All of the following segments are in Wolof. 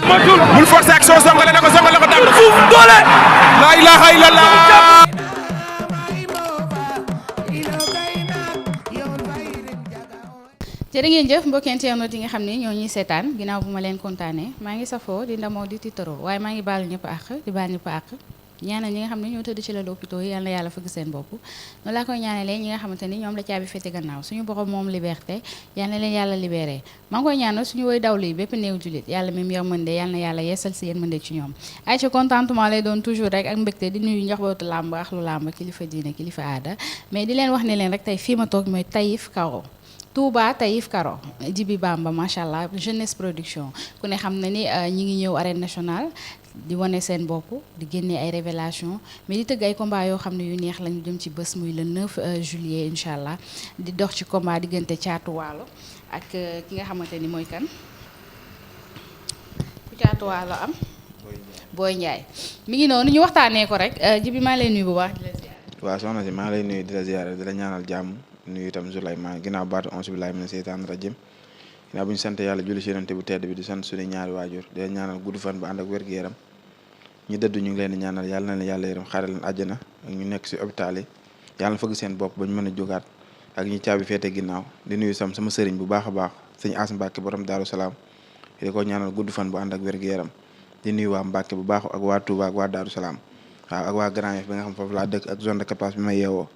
matul bul forcer action songale na ko daan na fuuf doole. la ilaha illallah. jërë ngeen jëf mbokki internet yi nga xam ne ñoo ñuy seetaan ginnaaw bu ma leen kontaanee maa ngi safoo di ndamoo di tiitaroo waaye maa ngi baalu ñëpp àq di baal ñëpp àq ñaanal ñi nga xam ne ñoo tëdd ci la l'hôpital yi yal na yàlla fëgg seen bopp noonu laa koy ñaanalee ñi nga xamante ni ñoom la caabi fete gannaaw suñu borom moom liberté yal na leen yàlla libéré maa ngi koy ñaanal suñu woy dawlu yi bépp néew julit yàlla même yërmande yal na yàlla yeesal si yërmande ci ñoom ay ci contentement lay doon toujours rek ak mbégte di nuyu njaxbootu làmb ak lu làmb kilifa diine kilifa aada mais di leen wax ne leen rek tey fii ma toog mooy Taïf Karo Touba Taïf Karo Jibi Bamba macha allah jeunesse production ku ne xam na ni ñi ngi ñëw arène nationale di wane seen bopp di génne ay révélation mais di tëgg ay combat yoo xam ne yu neex lañu jëm ci bés muy le 9 juillet incha allah di dox ci combat diggante Caatu Waalo ak ki nga xamante ni mooy kan ku Caatu Waalo am Boy Ndiaye mi ngi noonu ñu waxtaanee ko rek Jibi maa lay nuyu bu baax di la ziar. waaw soxna si maa lay nuyu di la ziar di la ñaanal jàmm nuyu itam Souleymane ginnaaw baatu onze billahi mina seytaan rajim ginnaaw bu ñu sant yàlla julli si yonent bu tedd bi di sant suñu ñaari waajur di la ñaanal gudd fan ba ànd ak wér-gu-yaram ñu dëdd ñu ngi leen di ñaanal yàlla na leen yàlla yërëm xaaral leen àjjana ak ñu nekk si hôpital yi yàlla na fëgg seen bopp ba ñu mën a jógaat ak ñi caabi féete ginnaaw di nuyu sama sëriñ bu baax a baax sëñ As Mbàkke borom Daaru Salaam di ko ñaanal gudd fan bu ànd ak wér-gu-yaram di nuyu waa Mbàkke bu baax ak waa Touba ak waa Daaru Salaam waaw ak waa Grand Yoff bi nga xam foofu laa dëkk ak zone de captage bi ma yeewoo.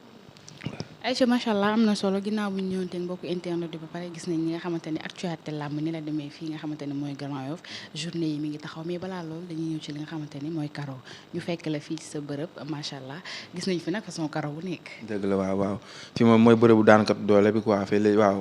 Aïcha macha allah am na solo ginnaaw bu ñu ñëwante mbokku internet bi ba pare gis nañ ñi nga xamante ni actualité làmb ni la demee fii nga xamante ni mooy Grand Yoff journée yi mi ngi taxaw mais balaa loolu dañuy ñëw ci li nga xamante ni mooy Karo ñu fekk la fii ci sa bërëb macha allah gis nañ fi nag façon Karo bu nekk. dëgg la waaw fii moom mooy bërëbu daankat doole bi quoi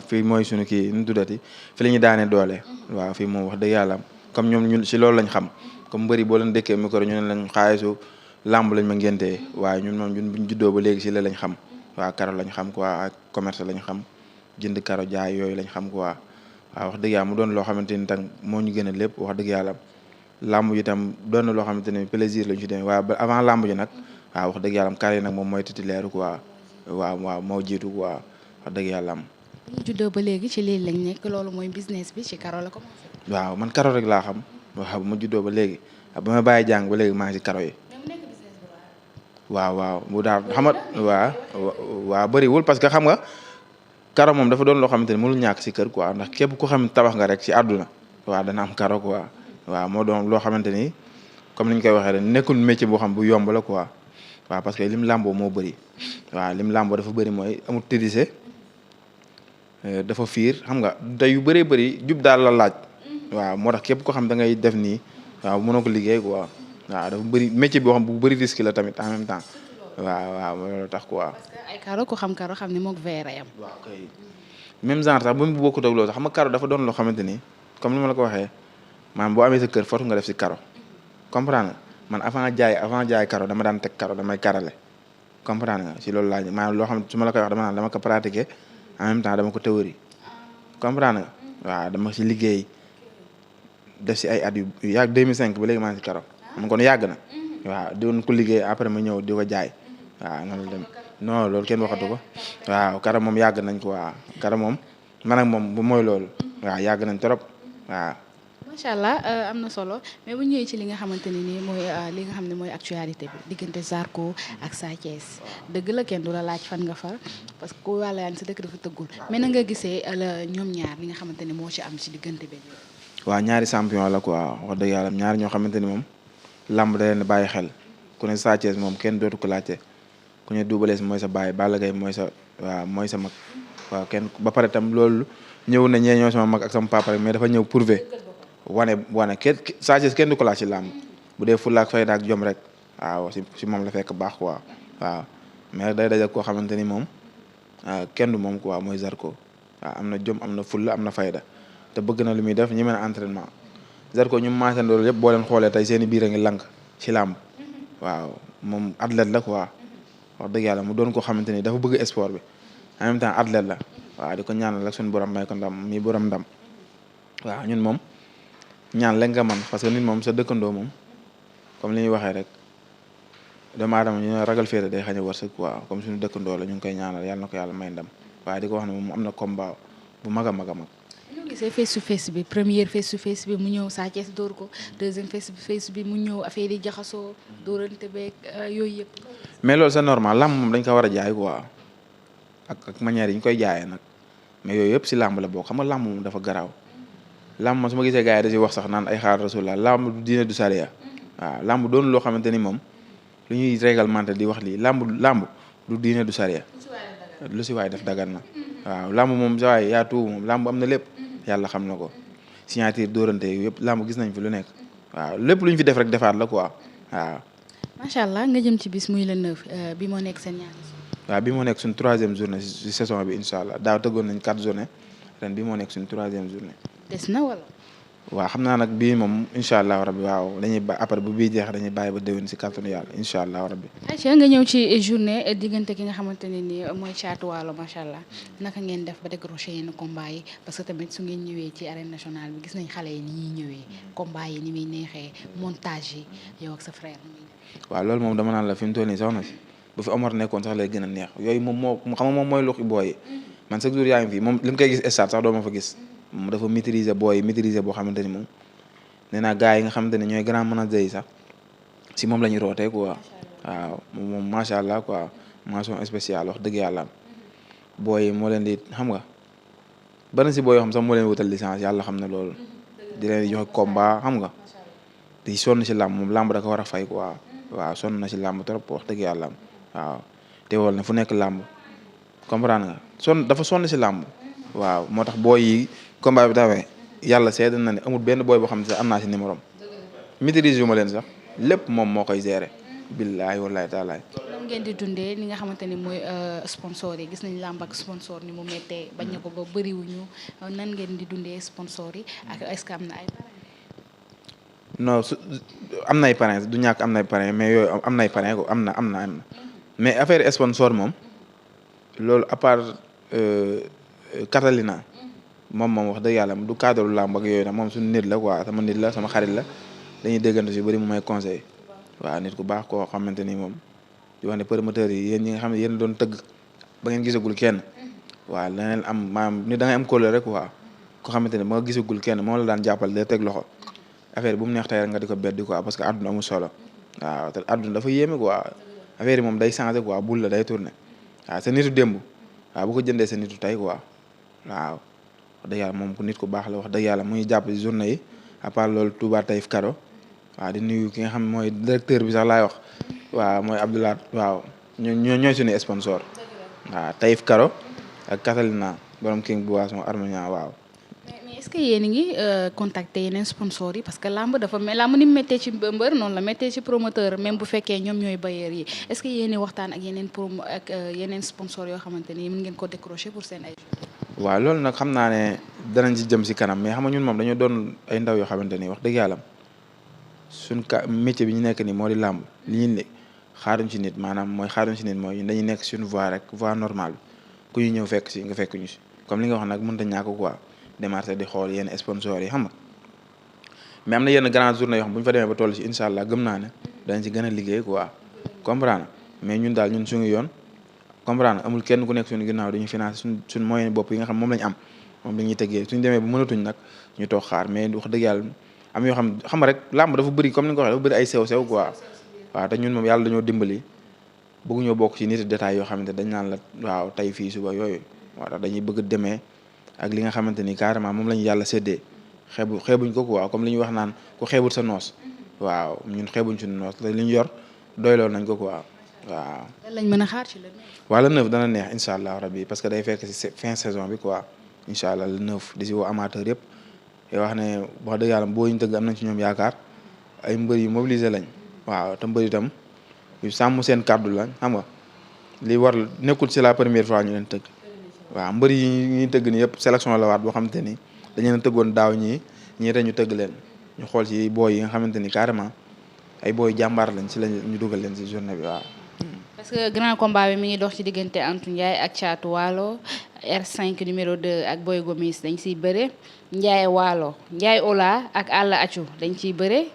fii mooy suñu kii nu mu tuddati fi la ñuy daanee doole waaw fii moom wax dëgg yàlla comme ñoom ñun si loolu lañ xam comme mbëri boo leen dëkkee micro ñu ne lañ xaalisu làmb lañ ma ngéntee waaye ñun moom ñun buñ juddoo ba léegi si la lañ xam waaw Karo lañ xam quoi ak commerce lañ xam jënd Karo jaay yooyu lañ xam quoi waaw wax dëgg yàlla mu doon loo xamante ni tam moo ñu gën a lépp wax dëgg yàlla làmb ji tam doon na loo xamante ni plaisir lañ ci demee waaye ba avant làmb ji nag waaw wax dëgg yàlla Karo yi nag moom mooy titulaire quoi waaw moo jiitu quoi wax dëgg yàlla am. bu ñu juddoo ba léegi ci lii lañ nekk loolu mooy business bi ci Karo la commencé. waaw man Karo rek laa xam waaw bu ma juddoo ba léegi ba ma bàyyi jàng ba léegi maa ngi si Karo yi. waaw bu daal xam nga waaw bëriwul parce que xam nga Karo moom dafa doon loo xamante ni mënul ñàkk si kër quoi ndax képp ku xam tabax nga rek si àdduna waaw dana am Karo quoi waaw moo doon loo xamante ni comme ni ñu koy waxee rek nekkul métier boo xam bu yomb la quoi waaw parce que lim làmboo moo bëri waaw lim làmboo dafa bëri mooy amul tëddise dafa fiir xam nga te yu bëree bëri jub daal la laaj waaw moo tax képp ko xam da ngay def nii waaw mënoo ko liggéey quoi. waaw dafa bëri métier boo xam bu bëri risque la tamit en même temps waaw loolu tax quoi. parce que ay Karo ku xam Karo xam ne moog verre yam. waaw kay même genre sax bu mu bokkut ak loolu sax xam nga Karo dafa doon loo xamante ni comme ni ma la ko waxee maanaam boo amee sa kër foofu nga def si Karo comprendre nga man avant jaay Karo dama daan teg Karo damay karale comprendre nga si loolu laa maanaam loo xam su ma la koy wax dama naan dama ko pratiquer en même temps dama ko théorie comprendre nga waaw dama si liggéey def si ay at yu yàgg 2005 ba léegi maa ngi si Karo. xam kon yàgg na waaw doon ko liggéey après ma ñëw di ko jaay waaw noonu la dem non loolu kenn waxatu ko waaw Karo moom yàgg nañ ko waaw Karo moom man ak moom bu mooy loolu waaw yàgg nañ trop waaw. macha allah am na solo mais bu ñëwee ci li nga xamante ne nii mooy li nga xam ne mooy actualité bi diggante Zarko ak Sa Thiès dëgg la kenn du la laaj fan nga far parce que ku wàlla yaan sa dëkk dafa tëggul mais na nga gisee ñoom ñaar li nga xamante ne moo ci am ci diggante bi. waaw ñaari champion la quoi wax dëgg yàlla ñaari ñoo xamante ni moom. lamb da leen bàyyi xel ku ne Sa Thiès moom kenn dootu ko laajte ku ne Double Less mooy sa baay Balla Gaye mooy sa mag waaw kenn ba pare tam loolu ñëw na ñee ñoo sama mag ak sama papa rek mais dafa ñëw prouver wane kenn Sa Thiès kenn du ko laaj ci lamb bu dee fulla ak fayda ak jom rek waaw si moom la fekk baax quoi waaw mais day daje koo xamante ni moom kenn du moom quoi mooy Zarko waaw am na jom am na fulla am na fayda te bëgg na lu muy def ñi mën a entraînement Zarko ñu maasee loolu yëpp boo leen xoolee tey seen i biir a ngi lank ci làmb waaw moom athlète la quoi wax dëgg yàlla mu doon ko xamante ni dafa bëgg sport bi en même temps athlète la waaw di ko ñaanal ak suñu borom may ko ndam mi borom ndam waaw ñun moom ñaan la nga man parce que nit moom sa dëkkandoo moom comme li ñuy waxee rek doomu aadama ñu ragal féete day xañ a wërsëg quoi comme suñu dëkkandoo la ñu ngi koy ñaanal yàlla na ko yàlla may ndam waaye di ko wax ne moom am na combat bu mag a mag a mag. ñu gisee face to face bi première face to face bi mu ñëw Sa Thiès dóor ko deuxième face to face bi mu ñëw affaire yi jaxasoo dóorante beeg yooyu yëpp. mais loolu c'est normal làmb moom dañ ko war a jaay quoi ak manière yi ñu koy jaayee nag mais yooyu yëpp si làmb la bokk xam nga làmb moom dafa garaaw làmb man su ma gisee gars yi da si wax sax naan ay xaar rasulullah làmb du diine du sariya waaw làmb doon loo xamante ni moom lu ñuy réglementé di wax lii làmb du diine du sariya lu si waay def dagan na waaw làmb moom sa waay yaa tuubu moom làmb am na lépp yàlla xam na ko signature dóorante yëpp làmb gis nañ fi lu nekk waaw lépp lu ñu fi def rek defaat la quoi waaw. macha allah nga jëm ci bis muy le 9 bi moo nekk seen ñaari. waaw bi moo nekk suñ 3e journée si saison bi incha allah daaw tëggoon nañ 4 journée ren bi moo nekk suñ 3e journée. des na wala. waaw xam naa nag bii moom incha allah rabbi waaw dañuy ba après bu bii jeex dañuy bàyyi ba déwén si kàttanu yàlla incha allah rabbi. Aïcha nga ñëw ci journée diggante ki nga xamante ne ni mooy Thiatou Walo macha allah naka ngeen def ba décrocher yenn combat yi parce que tamit su ngeen ñëwee ci arène nationale bi gis nañ xale yi ni ñuy ñëwee combat yi ni muy neexee montage yi yow ak sa frère. waaw loolu moom dama naan la fi mu toll nii soxna si bu fi Omar nekkoon sax lay gën a neex yooyu moom moo xam nga moom mooy luxi booy yi man chaque jour yaa ngi fi moom li mu koy gis stade sax doo ma fa gis moom dafa maîtriser booy yi maîtriser boo xamante ni moom nee naa gars yi nga xamante ne ñooy grand manager yi sax si moom la ñuy rootee quoi waaw moom macha allah quoi mention spéciale wax dëgg yàlla booy yi moo leen di xam nga bari si booy yoo xam sax moo leen wutal licence yàlla xam na loolu di leen di joxe combat xam nga di sonn si làmb moom làmb da ko war a fay quoi waaw sonn na si làmb trop wax dëgg yàlla waaw teewal ne fu nekk làmb comprendre nga dafa sonn si làmb waaw moo tax booy yi combat bi tawee yàlla seede na ne amul benn booy boo xam ne sax am naa si numéro am maîtrise yu ma leen sax lépp moom moo koy gérer billaahi wallaahi taalaay. lan ngeen di dundee li nga xamante ni mooy sponsor yi gis nañ làmb ak sponsor ni mu méttee bañ na ko ba bëriwuñu nan ngeen di dundee sponsor yi ak est-ce que am na ay parrain. non am nay parrain du ñàkk am nay parrain mais yooyu am nay parrain ko am na mais affaire sponsor moom loolu à part Catalina moom wax dëgg yàlla du cadre làmb ak yooyu nag moom suñu nit la quoi sama nit la sama xarit la dañuy déggante si bëri mu may conseil waaw nit ku baax koo xamante ni moom di wax ne promoteurs yi yéen ñi nga xam ne yéen doon tëgg ba ngeen gisagul kenn waaw leneen am maanaam ni da ngay am kóllëre rek quoi ko xamante ne ba nga gisagul kenn moom la daan jàppal day teg loxo affaire bu mu neex tey rek nga di ko beddi quoi parce que àdduna amul solo waaw te àdduna dafa yéeme quoi affaire yi moom day changé quoi bul la day tourné waaw sa nitu démb waaw bu ko jëndee sa nitu tey quoi waaw wax dëgg yàlla moom ku nit ku baax la wax dëgg yàlla muy jàpp ci journée yi à part loolu Touba Taïf Kado waaw di nuyu ki nga xam mooy directeur bi sax laay wax waaw mooy Abdoulaye waaw ñooy suñu sponsor waaw Taïf Kado ak Catalina borom King Boisson Armagnan waaw. mais est-ce que yéen a ngi contacter yeneen sponsors yi parce que lamb dafa lamb ni mu méttee ci mbër noonu la méttee ci promoteur même bu fekkee ñoom ñooy bailleurs yi est-ce que yéen a waxtaan ak yeneen sponsors yoo xamante ni mën ngeen ko décrocher pour seen ay. waaw loolu nag xam naa ne danañ ci jëm si kanam mais xam nga ñun moom dañoo doon ay ndaw yoo xamante ni wax dëgg yàlla suñ métier bi ñu nekk nii moo di làmb li ñu ne xaaruñ ci nit maanaam mooy xaaruñ ci nit mooy dañuy nekk suñu voie rek voie normale ku ñu ñëw fekk si nga fekk ñu si comme li nga wax nag mënut a ñàkk quoi démarché di xool yenn sponsors yi xam nga mais am na yenn grande journée yoo xam bu ñu fa demee ba toll si incha allah gëm naa ne danañ ci gën a liggéey quoi comprendre mais ñun daal ñun suñu yoon comprendre amul kenn ku nekk suñu ginnaaw dañuy financé suñ moyen bopp yi nga xam moom lañu am moom la ñuy tëggee suñu demee bu mënatuñ nag ñu toog xaar mais wax dëgg yàlla am yoo xam rek làmb dafa bëri comme ni nga ko waxee dafa bëri ay sew-sew quoi waaw te ñun moom yàlla dañoo dimbali bëgguñoo bokk ci nit détails yoo xamante dañ naan la waaw tey fii suba yooyu moo tax dañuy bëgg demee ak li nga xamante ni carrément moom la ñu yàlla séddee xeebuñ ko quoi comme li ñuy wax naan ku xeebul sa noos waaw ñun xeebuñ suñu noos te li ñu yor doyloo nañ ko quoi waaw. lan lañ mën a xaar ci le 9. waaw le 9 dana neex incha allah rabbi parce que day fekk si fin saison bi quoi incha allah le 9 di si woo amateur yëpp yoo wax ne wax dëgg yàlla boo ñu tëgg am nañ ci ñoom yaakaar ay mbër yu mobilisé lañ waaw te mbër itam yu sàmm seen kàddu lañ xam nga li war nekkul si la première fois ñu leen tëgg waaw mbër yi ñuy tëgg ni yëpp sélection la waat boo xamante ni dañu leen tëggoon daaw ñii te ñu tëgg leen ñu xool ci booy yi nga xamante ni carrément ay booy jàmbaar lañ si lañ ñu dugal leen si journée bi waaw. parce que grand combat bi mi ngi dox ci diggante Antou Ndiaye ak Thiatou Walo R5 numéro 2 ak Boy Gomis dañ ciy bëre Ndiaye Walo Ndiaye Ola ak Alla Accu dañ ciy bëre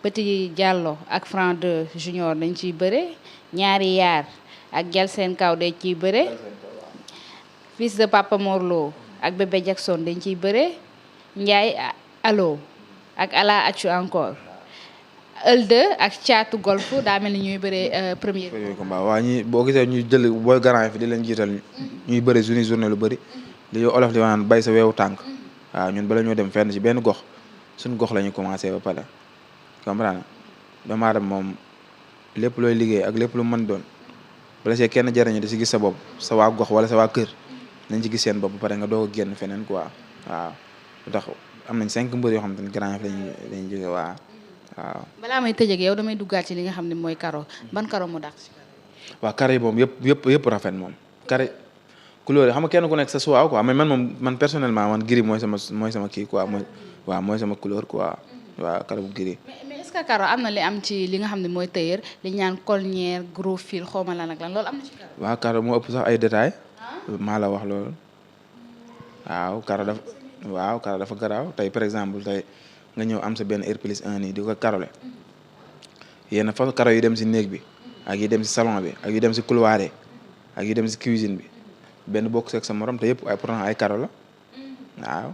Petit Diallo ak Franc 2 junior dañ ciy bëre ñaari yaar ak Jalsen Kaw dañ ciy bëre fils de Papa Morlo ak Bébé Jackson dañ ciy bëre Ndiaye allo ak Ala Accu encore Elde ak Caatu Golf daa mel ni ñuy bëree premier combat waaw ñi boo gisee ñuy jël booy garant fi di leen jiital ñuy bëri journée lu bëri li olof di naan bay sa weewu tànk waaw ñun bala ñoo dem fenn ci benn gox suñu gox la ñu commencé ba pare comprendre doomu aadama moom lépp looy liggéey ak lépp lu mën doon bala see kenn jariñu di si gis sa bopp sa waa gox wala sa waa kër nañ ci gis seen bopp ba pare nga doog a génn feneen quoi waaw lu tax am nañ 5 mbër yoo xam te ne grand lañuy jóge waaw balaa may tëjee ak yow damay duggaat ci li nga xam ne mooy karo ban karo mu dàq ci karo. waaw karo yi moom yëpp rafet moom karo couleur yi xam nga kenn ku nekk sa choix quoi mais man personnellement man gris mooy sama kii quoi mooy sama couleur quoi waaw karo bu gris. mais est-ce que karo am na li am ci li nga xam ne mooy tailleur li ñu naan colnière gros fil xaw ma lan ak lan loolu am na ci karo. waaw karo moo ëpp sax ay détails maa la wax loolu waaw karo dafa garaaw tey par exemple tey nga ñëw am sa benn R+1 nii di ko karole yenn fa karo yu dem si néeg bi ak yi dem si salon bi ak yu dem si couloir yi ak yu dem si cuisine bi benn bokk seeg sa morom te yëpp ay pourtant ay karo la waaw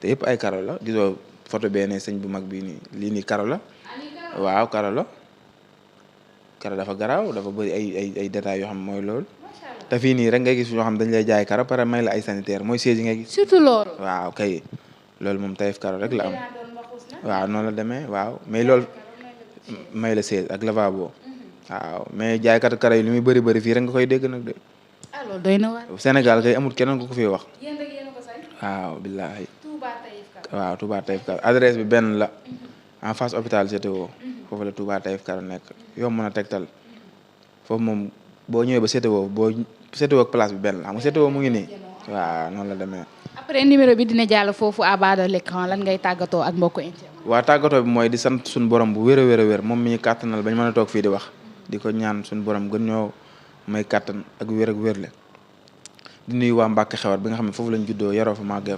te yëpp ay karo la gisoo photo benn sëñ bu mag bii nii lii nii karo la waaw karo la karo dafa garaaw dafa bëri ay détails yoo xam mooy loolu te fii nii rek ngay gis yoo xam dañ lay jaay karo pare may la ay sanitaire mooy siège yi ngay gis surtout loolu. waaw kay loolu moom Taïf Karo rek la am waaw noonu la demee waaw mais loolu may la siège ak lavabo waaw mais jaaykat karo yi li muy bëri fii rek nga koy dégg nag de. loolu doy na waar. Sénégal kay amul keneen ku ko fi wax. yéen rek yéen a ko sañ. waaw billaahi. Touba Taïf Karo. waaw Touba Taïf Karo adresse bi benn la en face hôpital CTO foofu la Touba Taïf Karo nekk yomb na tegtal foofu moom boo ñëwee ba CTO ak place bi benn la xam nga CTO mu ngi nii waaw noonu la demee. après numéro bi dina jàll foofu à bas de l'écran lan ngay tàggatoo ak mbokku internet. waaw tàggatoo bi mooy di sant suñu borom bu wér a wér moom mi ñu kàttanal bañ mën a toog fii di wax di ko ñaan suñu borom gën ñoo may kàttan ak wér le di nuyu waa Mbacke Xewar bi nga xam ne foofu lañ juddoo yaroo fa màggee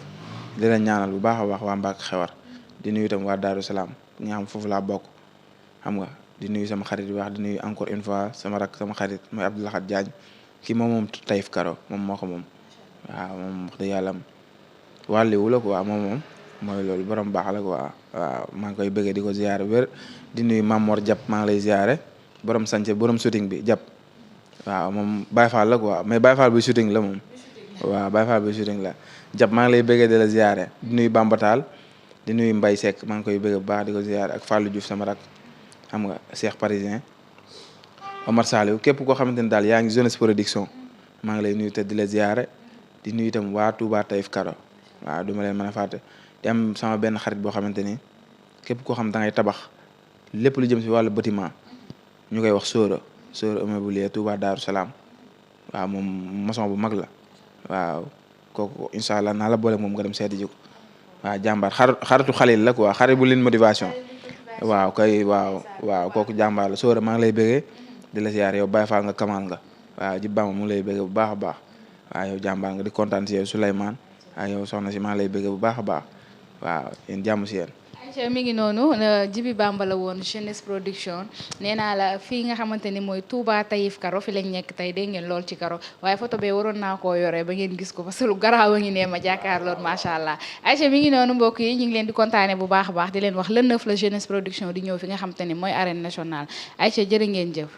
di leen ñaanal bu baax a baax waa Mbacke Xewar di nuyu itam waa Daaru Salaam nga xam foofu laa bokk xam nga di nuyu sama xarit yi wax di nuyu encore une fois sama xarit mooy Abdoulahat Diagne kii moom Taïf Karo moom moo ko moom waaw moom wax dëgg yàlla wàlliwu la quoi moom mooy loolu borom baax la quoi waaw maa ngi koy bëggee di ko ziare wér di nuyu Mamor Diap maa ngi lay ziare borom sànce borom shooting bi Diap waaw moom Baye Fall la quoi mais Baye Fall bi shooting la moom waaw Baye Fall bi shooting la Diap maa ngi lay bëggee di la ziare di nuyu Bambatal di nuyu Mbaye Seck maa ngi koy bëggee bu baax di ko ziare ak Fallou Diouf sama rak xam nga Cheikh Parisien Omar Saliou képp koo xamante ne daal yaa ngi jeunesse production maa ngi lay nuyu te di la ziare di nuyu itam waa Touba Taïf Karo waaw du ma leen mën a fàtte di am sama benn xarit boo xamante ni képp koo xam da ngay tabax lépp lu jëm si wàllu bâtiment ñu koy wax Sora immobilier Touba Darou Salaam waaw moom maçon bu mag la waaw kooku incha allah naa la boole moom nga dem seeti ji ko waaw jàmbaar xaritu xalil la quoi xarit bu leen motivation waaw kay waaw kooku jàmbaar la Sora maa ngi lay bëggee di la ziar yow Baye Fall nga kamal nga waaw ji bama mu ngi lay bëggee bu baax a baax waaw yow jàmbaar nga di kontaan si yow Souleymane waaw yow soxna si maa ngi lay bëggee bu baax a baax waaw yéen jàmm si yéen. ayca mi ngi noonu Djiby Bamba la woon jeunesse production nee naa la fii nga xamante ni mooy Touba Taïf Karo fi lañ nekk tey dégg ngeen lool ci karo waaye photo bee waroon naa koo yore ba ngeen gis ko parce que lu garaaw a ngi ne ma jàkkaarloon macha allah. ayca mi ngi noonu mbokk yi ñu ngi leen di kontaane bu baax a baax di leen wax le 9 la jeunesse production di ñëw fi nga xamante ni mooy arène nationale ayca jërë ngeen jëf.